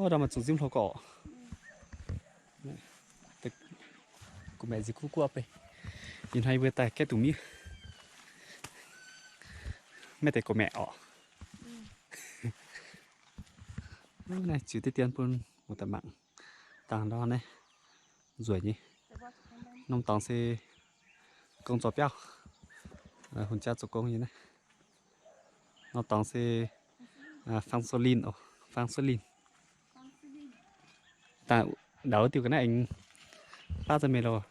ô đâu mà chúng diêm thổ cỏ của mẹ gì cua pe nhìn hay vừa tay cái tủ mi mẹ tay của mẹ ọ này chỉ tới tiền pun một tầm mạng tàng đó này rồi nhỉ nông tàng xe công chó béo hồn cha chụp công như này nó tàng xe phang solin phang solin ta đảo tiêu cái này anh ba giờ mày rồi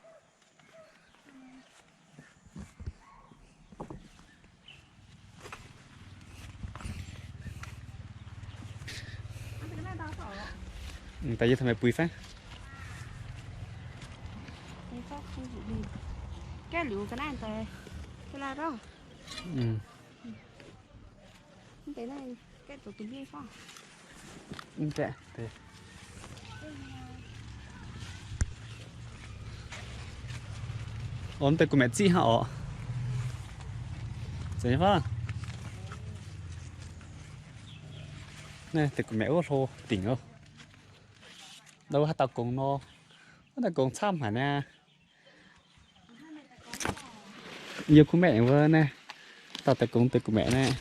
tại vì thằng mày bùi phá cái liệu cái này tè cái là đó cái này cái tổ tính gì sao tệ tệ ổn tại của mẹ chị hả vậy phải này tại của mẹ ô tô tỉnh không đâu hả tao cùng nó cùng xăm hả nè nhiều của mẹ vừa nè tao tại cùng từ của mẹ nè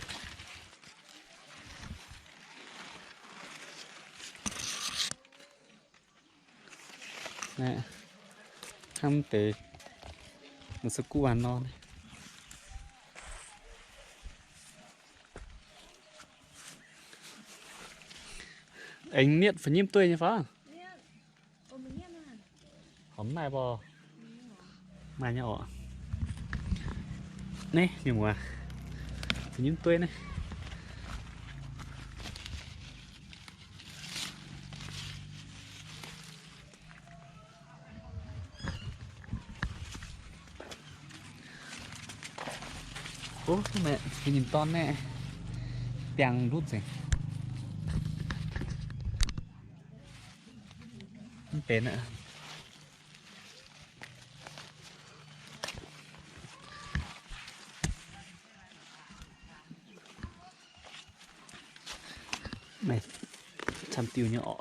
nè ham tệ nó sẽ cú ăn non anh niệm phải nhiêm tươi như phá hóm này bò mai nhỏ nè nhưng mà phải nhiêm tươi này ô mẹ cái nhìn to nè bèng rút rồi không tên nữa này chăm tiêu nhỏ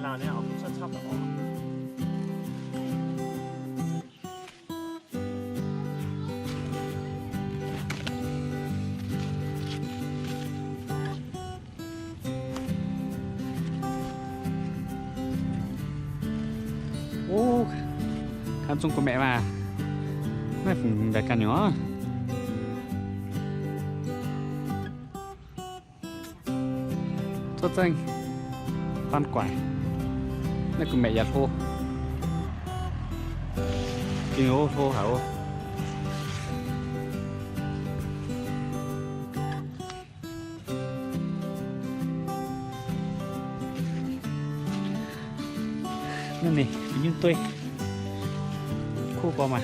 nào này họ cũng sắp sắp đó ô khám chung của mẹ mà mẹ phải cả nhỏ tốt danh phan quải này của mẹ giặt thô kinh ô thô hả ô nên này nhưng tôi khô qua mà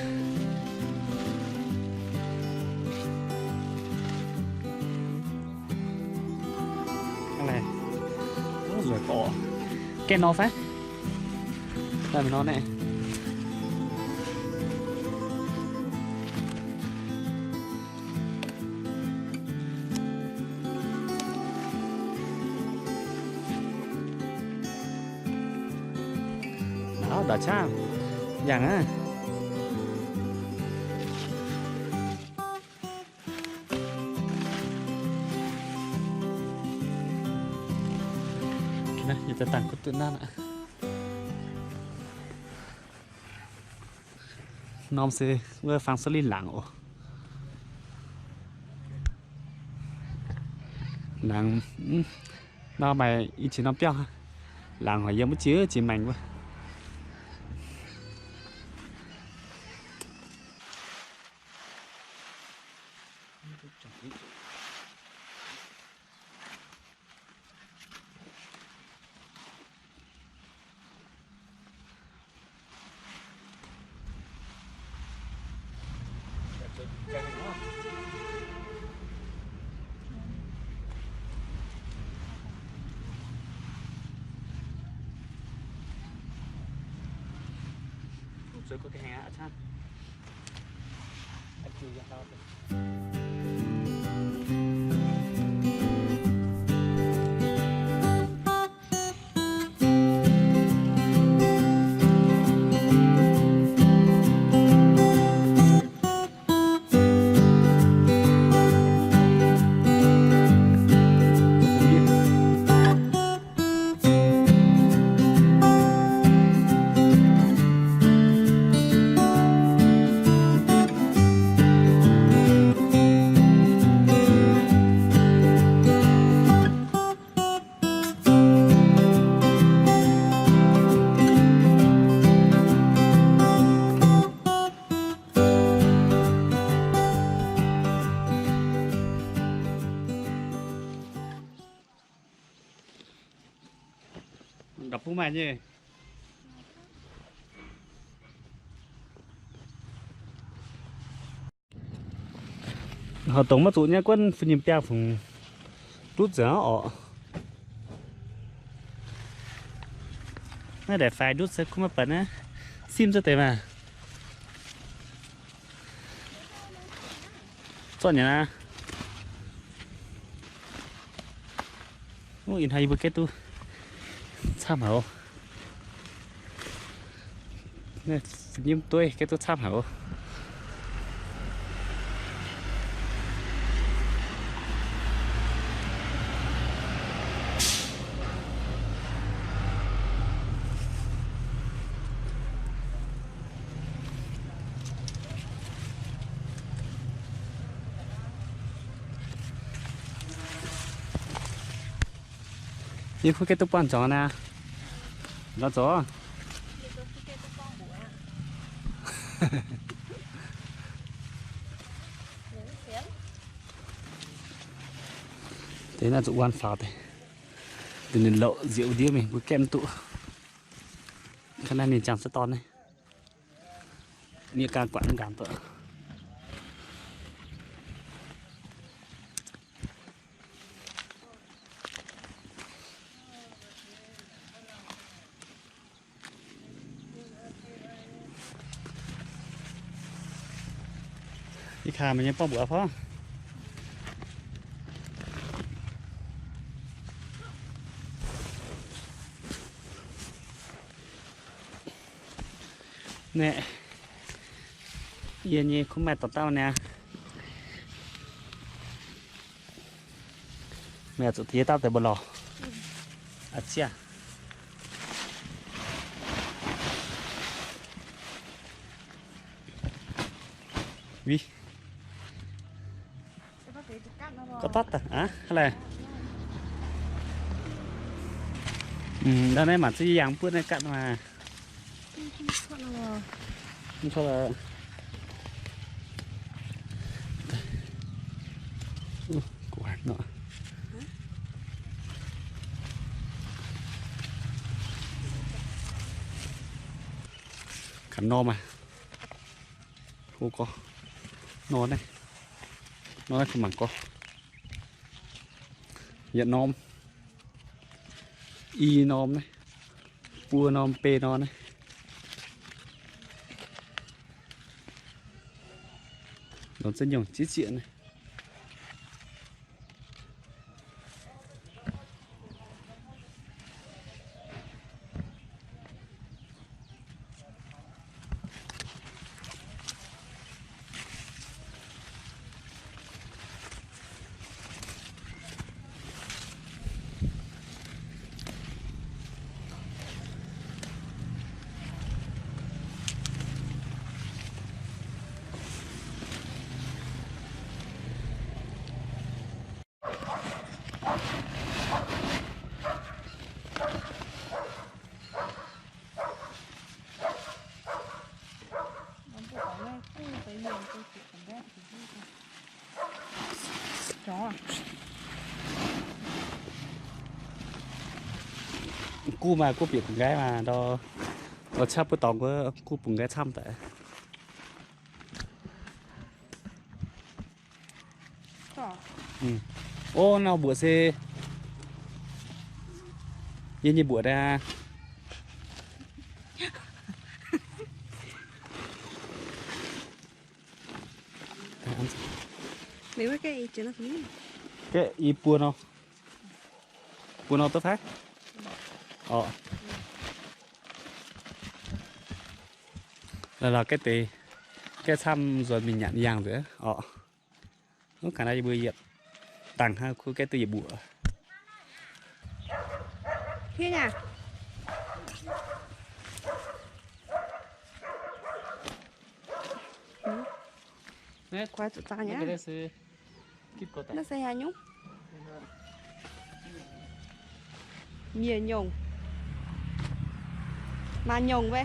cái này rồi có cái nó phát đây mình nó này đó đã cha dạng á này như ta tặng của tụi nó ạ nom sẽ vừa phang xử lý lặng lặng nó bài ít chỉ nó béo lặng hỏi giống chứa chỉ mạnh quá rồi có cái hàng á chăng anh chịu sao vậy gặp phú mày nhỉ họ tổng mất tụ nhá quân phun nhím bèo phùng rút gió ọ nó để phải rút sẽ cũng mà bẩn á sim cho tệ mà chọn nhà na in hay bữa kết tu tham hảo nè nhím tôi cái tôi tham hảoนี่คือแกตุ๊กป้อนจอนะแล้วจอthế là tụ quan phạt này từ nền lộ rượu điêu mình với kem tụ khả năng nền tràm sẽ to này nia càng quặn cảm tợ đi khà mình nhớ bao bữa phó nè yên nhỉ không mẹ tao tao nè mẹ tụi tía tao tại bờ lò à chia vì có tắt à hay là đó này mà chỉ dạng bữa này cắt mà không sao là của hạt nọ khẩn no mà không có nó này không bằng có nhận nom y nom này pua nom p nó này nó rất nhiều chiếc chuyện này cu mà cu biển gái mà nó chắp cái tòng của cu bùng gái chăm tại ô nào bữa xe như bữa ra Nếu cái chuyện nó phí. cái y buôn tốt phát là cái tì cái xăm rồi mình nhận dạng rồi nó khả năng bơi dẹp tặng ha cái từ bụa Thế nha. Quá tụt ta nhá. Nó sẽ hà nhúng. Nhiều nhung. Mà nhung vậy.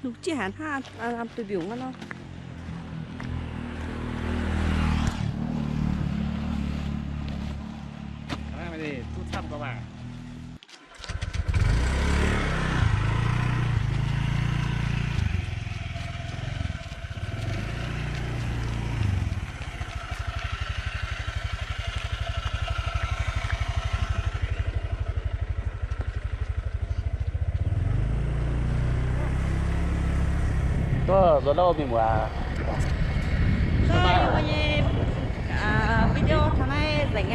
Lúc chị hẳn ha làm từ biểu ngon không? Mày đi chút thăm các bạn có rồi đâu mình mua Rồi, video tháng nay rảnh